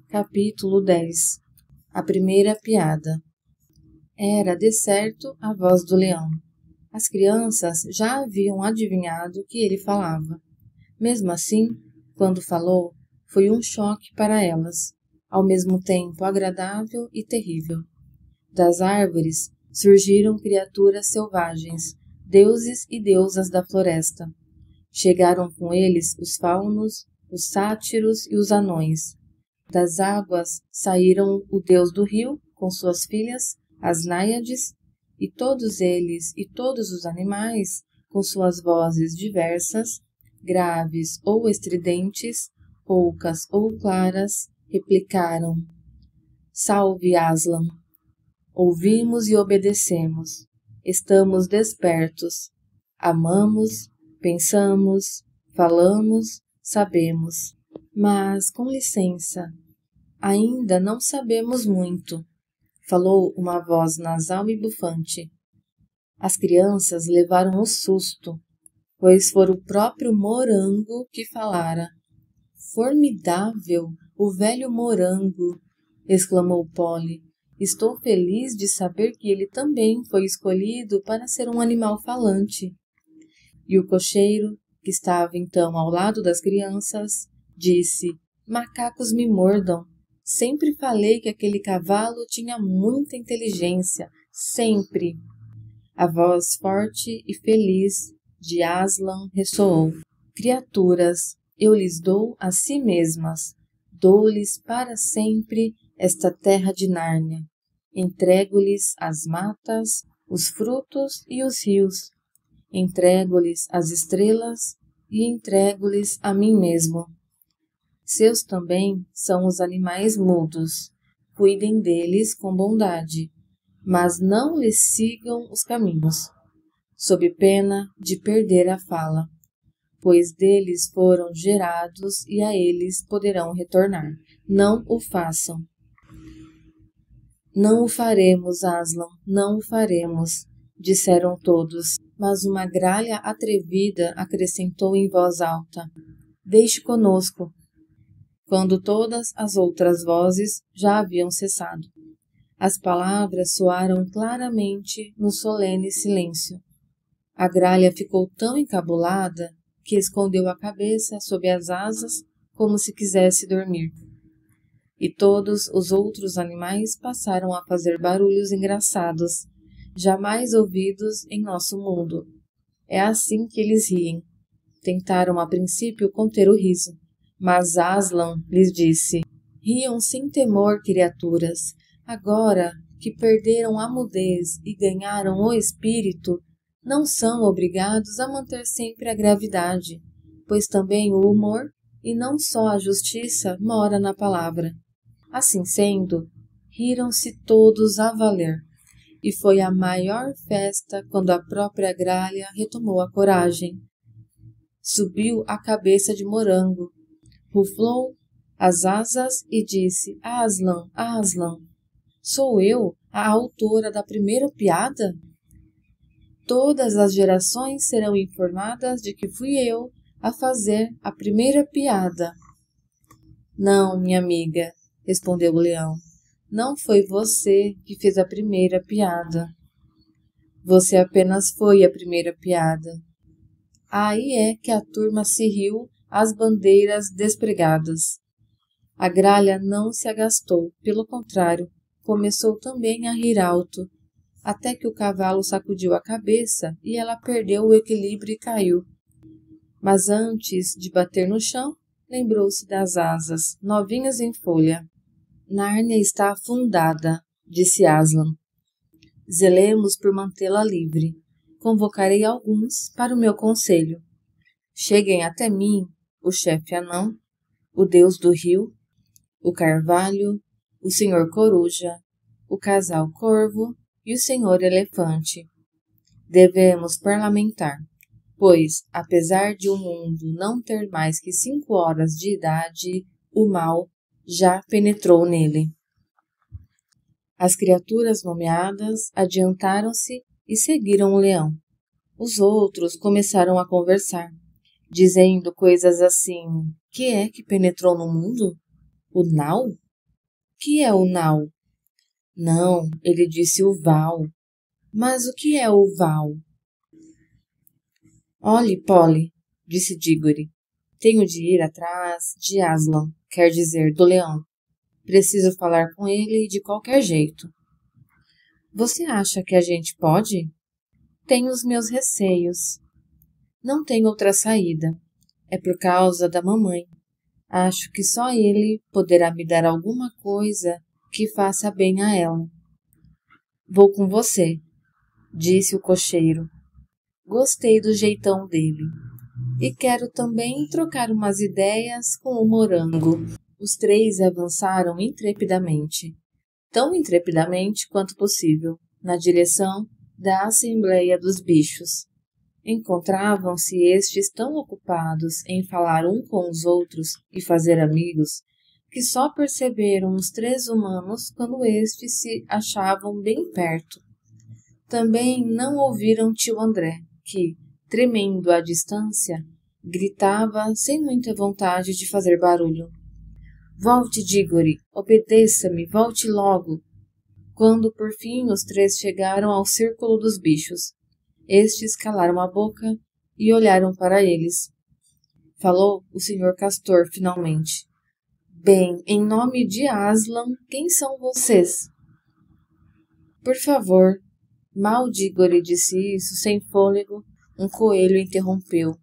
Capítulo 10. A primeira piada. Era, de certo, a voz do leão. As crianças já haviam adivinhado que ele falava. Mesmo assim, quando falou, foi um choque para elas, ao mesmo tempo agradável e terrível. Das árvores surgiram criaturas selvagens, deuses e deusas da floresta. Chegaram com eles os faunos, os sátiros e os anões. Das águas saíram o deus do rio, com suas filhas, as náiades, e todos eles e todos os animais, com suas vozes diversas, graves ou estridentes, roucas ou claras, replicaram: Salve Aslan! Ouvimos e obedecemos. Estamos despertos. Amamos, pensamos, falamos, sabemos. Mas, com licença, ainda não sabemos muito, falou uma voz nasal e bufante. As crianças levaram um susto, pois fora o próprio Morango que falara. Formidável, o velho Morango! Exclamou Polly. Estou feliz de saber que ele também foi escolhido para ser um animal falante. E o cocheiro, que estava então ao lado das crianças, disse: Macacos me mordam. Sempre falei que aquele cavalo tinha muita inteligência. Sempre. A voz forte e feliz de Aslan ressoou. Criaturas, eu lhes dou a si mesmas. Dou-lhes para sempre esta terra de Nárnia. Entrego-lhes as matas, os frutos e os rios. Entrego-lhes as estrelas e entrego-lhes a mim mesmo. Seus também são os animais mudos. Cuidem deles com bondade, mas não lhes sigam os caminhos, sob pena de perder a fala, pois deles foram gerados e a eles poderão retornar. Não o façam. Não o faremos, Aslan, não o faremos, disseram todos, mas uma gralha atrevida acrescentou em voz alta: Deixe conosco, quando todas as outras vozes já haviam cessado. As palavras soaram claramente no solene silêncio. A gralha ficou tão encabulada que escondeu a cabeça sob as asas como se quisesse dormir. E todos os outros animais passaram a fazer barulhos engraçados, jamais ouvidos em nosso mundo. É assim que eles riem. Tentaram a princípio conter o riso, mas Aslan lhes disse: Riam sem temor, criaturas. Agora que perderam a mudez e ganharam o espírito, não são obrigados a manter sempre a gravidade, pois também o humor, e não só a justiça, mora na palavra. Assim sendo, riram-se todos a valer, e foi a maior festa quando a própria gralha retomou a coragem. Subiu a cabeça de Morango, ruflou as asas e disse: Aslan, Aslan, sou eu a autora da primeira piada? Todas as gerações serão informadas de que fui eu a fazer a primeira piada. Não, minha amiga, respondeu o leão. Não foi você que fez a primeira piada. Você apenas foi a primeira piada. Aí é que a turma se riu às bandeiras despregadas. A gralha não se agastou, pelo contrário, começou também a rir alto, até que o cavalo sacudiu a cabeça e ela perdeu o equilíbrio e caiu. Mas antes de bater no chão, lembrou-se das asas, novinhas em folha. Nárnia está afundada, disse Aslan. Zelemos por mantê-la livre. Convocarei alguns para o meu conselho. Cheguem até mim o chefe anão, o deus do rio, o carvalho, o senhor coruja, o casal corvo e o senhor elefante. Devemos parlamentar, pois, apesar de o mundo não ter mais que 5 horas de idade, o mal já penetrou nele. As criaturas nomeadas adiantaram-se e seguiram o leão. Os outros começaram a conversar, dizendo coisas assim: que é que penetrou no mundo? O Nau? Que é o Nau? Não, ele disse o Val. Mas o que é o Val? Olhe, Polly, disse Diggory. Tenho de ir atrás de Aslan, quer dizer, do leão. Preciso falar com ele de qualquer jeito. Você acha que a gente pode? Tenho os meus receios. Não tem outra saída. É por causa da mamãe. Acho que só ele poderá me dar alguma coisa que faça bem a ela. Vou com você, disse o cocheiro. Gostei do jeitão dele. E quero também trocar umas ideias com o Morango. Os três avançaram intrepidamente, tão intrepidamente quanto possível, na direção da Assembleia dos Bichos. Encontravam-se estes tão ocupados em falar um com os outros e fazer amigos, que só perceberam os três humanos quando estes se achavam bem perto. Também não ouviram tio André, que, tremendo à distância, gritava sem muita vontade de fazer barulho. Volte, Diggory, obedeça-me, volte logo. Quando por fim os três chegaram ao círculo dos bichos, estes calaram a boca e olharam para eles. Falou o Sr. Castor finalmente. Bem, em nome de Aslan, quem são vocês? Por favor. Mal Diggory disse isso, sem fôlego, um coelho interrompeu.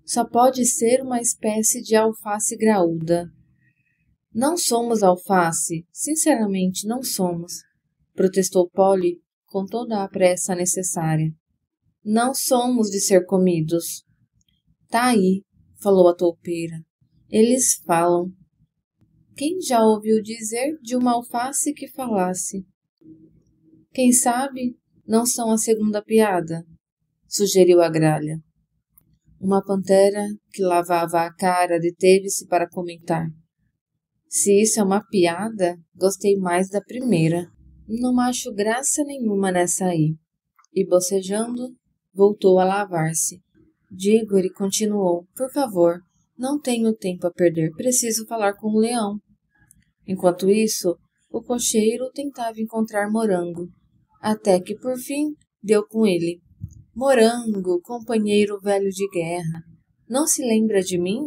Só pode ser uma espécie de alface graúda. Não somos alface, sinceramente não somos, protestou Polly com toda a pressa necessária. Não somos de ser comidos. Tá aí, falou a toupeira. Eles falam. Quem já ouviu dizer de uma alface que falasse? Quem sabe não são a segunda piada, sugeriu a gralha. Uma pantera que lavava a cara deteve-se para comentar. Se isso é uma piada, gostei mais da primeira. Não acho graça nenhuma nessa aí. E bocejando, voltou a lavar-se. Diggory continuou. Por favor, não tenho tempo a perder. Preciso falar com o leão. Enquanto isso, o cocheiro tentava encontrar Morango, até que, por fim, deu com ele. Morango, companheiro velho de guerra, não se lembra de mim?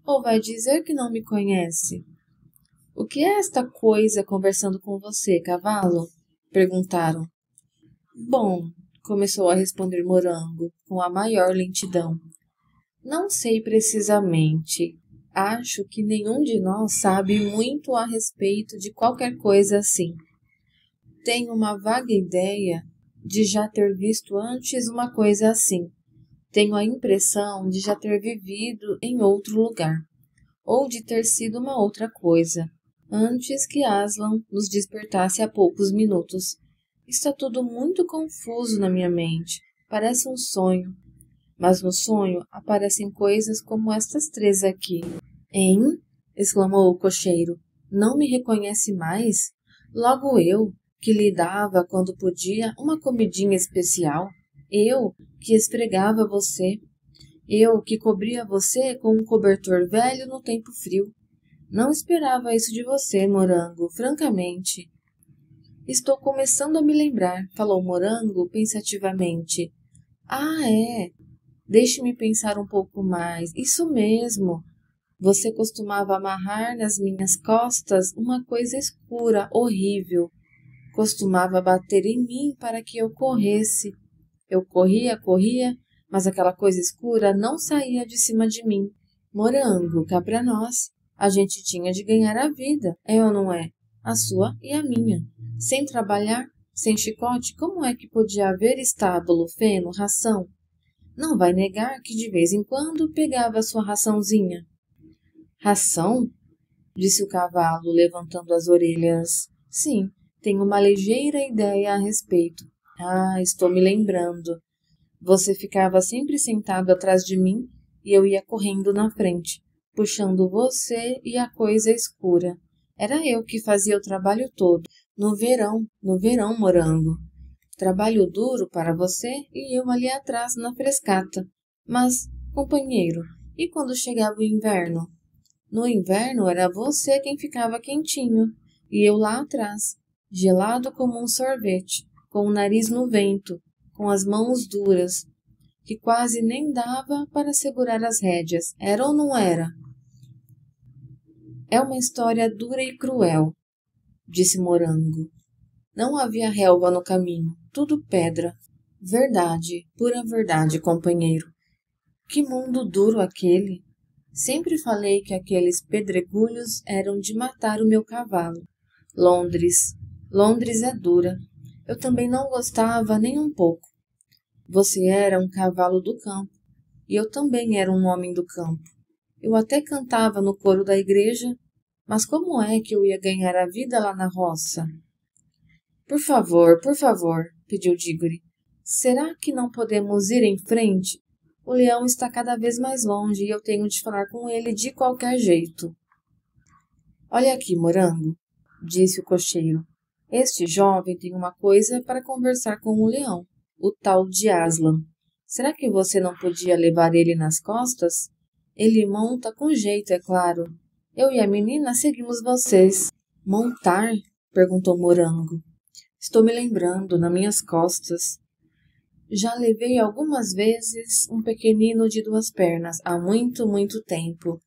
Ou vai dizer que não me conhece? O que é esta coisa conversando com você, cavalo? Perguntaram. Bom, começou a responder Morango, com a maior lentidão. Não sei precisamente. Acho que nenhum de nós sabe muito a respeito de qualquer coisa assim. Tenho uma vaga ideia de já ter visto antes uma coisa assim. Tenho a impressão de já ter vivido em outro lugar, ou de ter sido uma outra coisa, antes que Aslan nos despertasse há poucos minutos. Está tudo muito confuso na minha mente, parece um sonho. Mas no sonho aparecem coisas como estas três aqui. Hein? Exclamou o cocheiro. Não me reconhece mais? Logo eu, que lhe dava, quando podia, uma comidinha especial. Eu, que esfregava você. Eu, que cobria você com um cobertor velho no tempo frio. Não esperava isso de você, Morango, francamente. Estou começando a me lembrar, falou Morango pensativamente. Ah, é. Deixe-me pensar um pouco mais. Isso mesmo. Você costumava amarrar nas minhas costas uma coisa escura, horrível. Costumava bater em mim para que eu corresse. Eu corria, mas aquela coisa escura não saía de cima de mim. Morango, cá pra nós. A gente tinha de ganhar a vida, é ou não é? A sua e a minha. Sem trabalhar, sem chicote, como é que podia haver estábulo, feno, ração? Não vai negar que de vez em quando pegava a sua raçãozinha. Ração? Disse o cavalo, levantando as orelhas. Sim, tenho uma ligeira ideia a respeito. Ah, estou me lembrando. Você ficava sempre sentado atrás de mim e eu ia correndo na frente, puxando você e a coisa escura. Era eu que fazia o trabalho todo. No verão, Morango. Trabalho duro para você e eu ali atrás na frescata. Mas, companheiro, e quando chegava o inverno? No inverno era você quem ficava quentinho, e eu lá atrás, gelado como um sorvete, com o nariz no vento, com as mãos duras, que quase nem dava para segurar as rédeas. Era ou não era? É uma história dura e cruel, disse Morango. Não havia relva no caminho, tudo pedra. Verdade, pura verdade, companheiro. Que mundo duro aquele! Sempre falei que aqueles pedregulhos eram de matar o meu cavalo. Londres é dura. Eu também não gostava nem um pouco. Você era um cavalo do campo, e eu também era um homem do campo. Eu até cantava no coro da igreja, mas como é que eu ia ganhar a vida lá na roça? Por favor, pediu Diggory. Será que não podemos ir em frente? O leão está cada vez mais longe e eu tenho de falar com ele de qualquer jeito. Olha aqui, Morango, disse o cocheiro. Este jovem tem uma coisa para conversar com o leão, o tal de Aslan. Será que você não podia levar ele nas costas? Ele monta com jeito, é claro. Eu e a menina seguimos vocês. Montar? Perguntou Morango. Estou me lembrando, nas minhas costas. Já levei algumas vezes um pequenino de 2 pernas, há muito, muito tempo.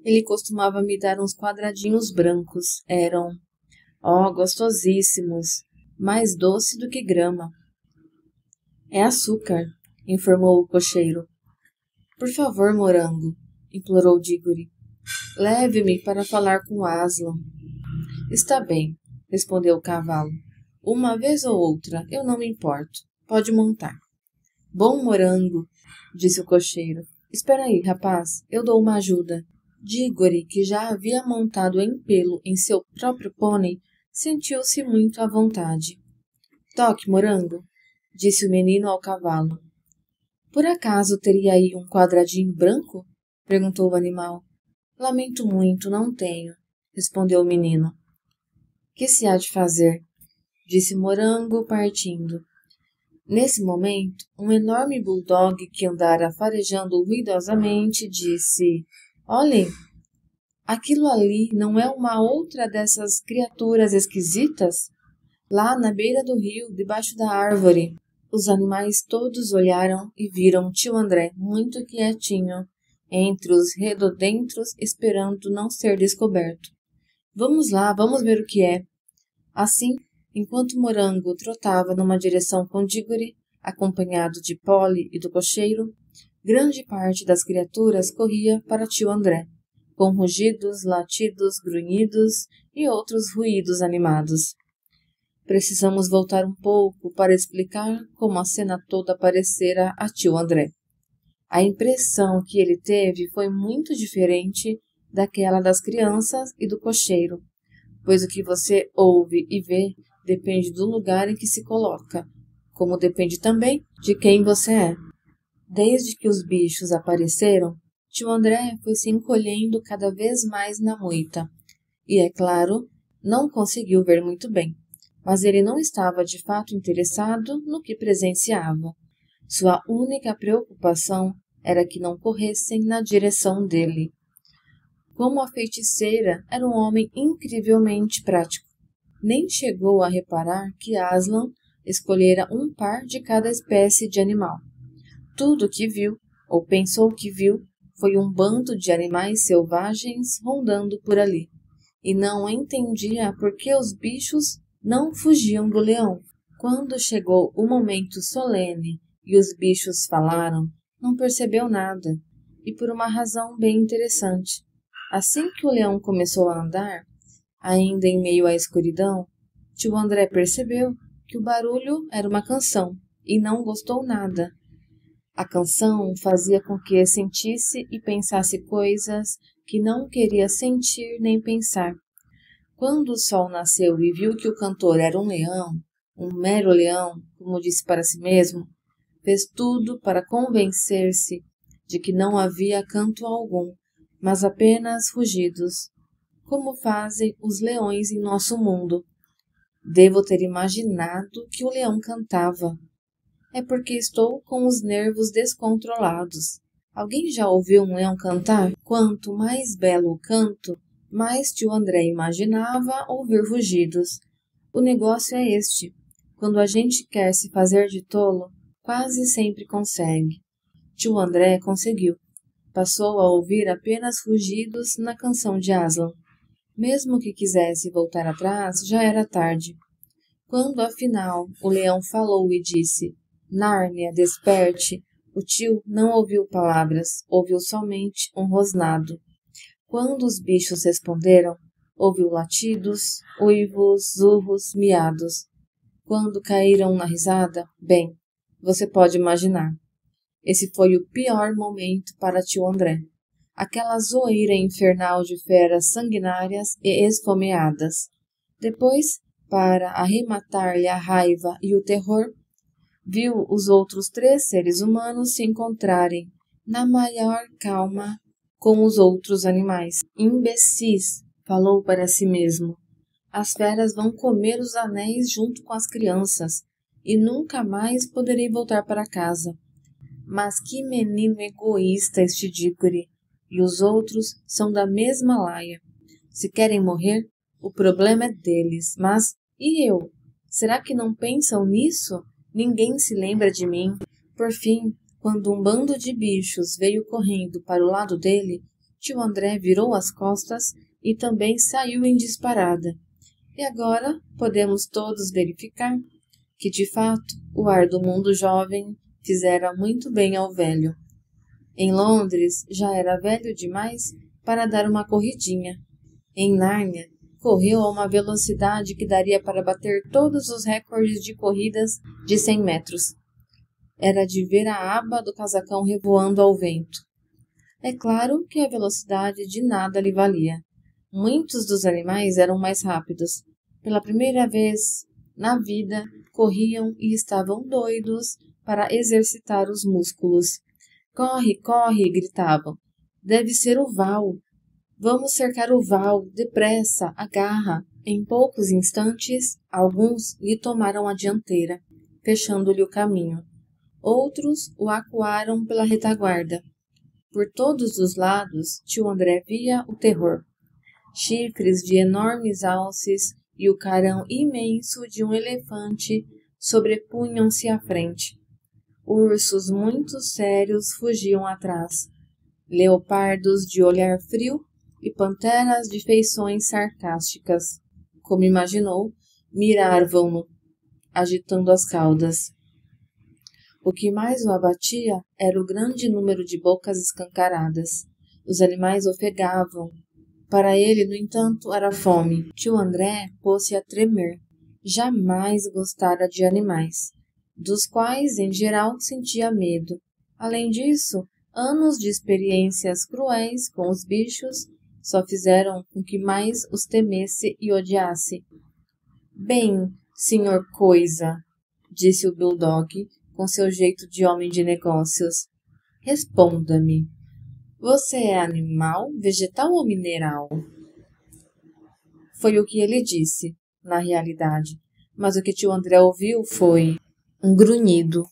Ele costumava me dar uns quadradinhos brancos. Eram, gostosíssimos, mais doce do que grama. É açúcar, informou o cocheiro. Por favor, Morango, implorou Diggory. Leve-me para falar com Aslan. Está bem, respondeu o cavalo. Uma vez ou outra, eu não me importo. Pode montar. Bom, Morango, disse o cocheiro. Espera aí, rapaz, eu dou uma ajuda. Diggory, que já havia montado em pelo em seu próprio pônei, sentiu-se muito à vontade. Toque, Morango, disse o menino ao cavalo. Por acaso teria aí um quadradinho branco? Perguntou o animal. Lamento muito, não tenho, respondeu o menino. Que se há de fazer? Disse Morango, partindo. Nesse momento, um enorme bulldog que andara farejando ruidosamente disse: Olhem, aquilo ali não é uma outra dessas criaturas esquisitas? Lá na beira do rio, debaixo da árvore. Os animais todos olharam e viram tio André muito quietinho, entre os redondentros, esperando não ser descoberto. Vamos lá, vamos ver o que é. Assim, enquanto Morango trotava numa direção com Diggory, acompanhado de Polly e do cocheiro, grande parte das criaturas corria para tio André, com rugidos, latidos, grunhidos e outros ruídos animados. Precisamos voltar um pouco para explicar como a cena toda parecera a tio André. A impressão que ele teve foi muito diferente daquela das crianças e do cocheiro, pois o que você ouve e vê depende do lugar em que se coloca, como depende também de quem você é. Desde que os bichos apareceram, tio André foi se encolhendo cada vez mais na moita, e, é claro, não conseguiu ver muito bem, mas ele não estava de fato interessado no que presenciava. Sua única preocupação era que não corressem na direção dele. Como a feiticeira era um homem incrivelmente prático, nem chegou a reparar que Aslan escolhera um par de cada espécie de animal. Tudo que viu, ou pensou que viu, foi um bando de animais selvagens rondando por ali, e não entendia por que os bichos não fugiam do leão. Quando chegou o momento solene e os bichos falaram, não percebeu nada, e por uma razão bem interessante. Assim que o leão começou a andar, ainda em meio à escuridão, tio André percebeu que o barulho era uma canção e não gostou nada. A canção fazia com que sentisse e pensasse coisas que não queria sentir nem pensar. Quando o sol nasceu e viu que o cantor era um leão, um mero leão, como disse para si mesmo, fez tudo para convencer-se de que não havia canto algum, mas apenas rugidos, como fazem os leões em nosso mundo. Devo ter imaginado que o leão cantava. É porque estou com os nervos descontrolados. Alguém já ouviu um leão cantar? Quanto mais belo o canto, mais tio André imaginava ouvir rugidos. O negócio é este: quando a gente quer se fazer de tolo, quase sempre consegue. Tio André conseguiu. Passou a ouvir apenas rugidos na canção de Aslan. Mesmo que quisesse voltar atrás, já era tarde. Quando, afinal, o leão falou e disse: Nárnia, desperte, o tio não ouviu palavras, ouviu somente um rosnado. Quando os bichos responderam, ouviu latidos, uivos, urros, miados. Quando caíram na risada, bem, você pode imaginar. Esse foi o pior momento para tio André. Aquela zoeira infernal de feras sanguinárias e esfomeadas. Depois, para arrematar-lhe a raiva e o terror, viu os outros 3 seres humanos se encontrarem na maior calma com os outros animais. Imbecis, falou para si mesmo. As feras vão comer os anéis junto com as crianças e nunca mais poderei voltar para casa. Mas que menino egoísta este Dícore! E os outros são da mesma laia. Se querem morrer, o problema é deles. Mas e eu? Será que não pensam nisso? Ninguém se lembra de mim. Por fim, quando um bando de bichos veio correndo para o lado dele, tio André virou as costas e também saiu em disparada. E agora podemos todos verificar que, de fato, o ar do mundo jovem fizera muito bem ao velho. Em Londres já era velho demais para dar uma corridinha. Em Nárnia, correu a uma velocidade que daria para bater todos os recordes de corridas de 100 metros. Era de ver a aba do casacão revoando ao vento. É claro que a velocidade de nada lhe valia. Muitos dos animais eram mais rápidos. Pela primeira vez na vida, corriam e estavam doidos para exercitar os músculos. Corre, corre, gritavam. Deve ser o Val. Vamos cercar o Val, depressa, agarra. Em poucos instantes, alguns lhe tomaram a dianteira, fechando-lhe o caminho. Outros o acuaram pela retaguarda. Por todos os lados, tio André via o terror. Chifres de enormes alces e o carão imenso de um elefante sobrepunham-se à frente. Ursos muito sérios fugiam atrás. Leopardos de olhar frio e panteras de feições sarcásticas, como imaginou, miravam-no, agitando as caudas. O que mais o abatia era o grande número de bocas escancaradas. Os animais ofegavam. Para ele, no entanto, era fome. Tio André pôs-se a tremer. Jamais gostara de animais, dos quais, em geral, sentia medo. Além disso, anos de experiências cruéis com os bichos só fizeram com que mais os temesse e odiasse. Bem, senhor Coisa, disse o Bulldog, com seu jeito de homem de negócios. Responda-me. Você é animal, vegetal ou mineral? Foi o que ele disse, na realidade, mas o que tio André ouviu foi um grunhido.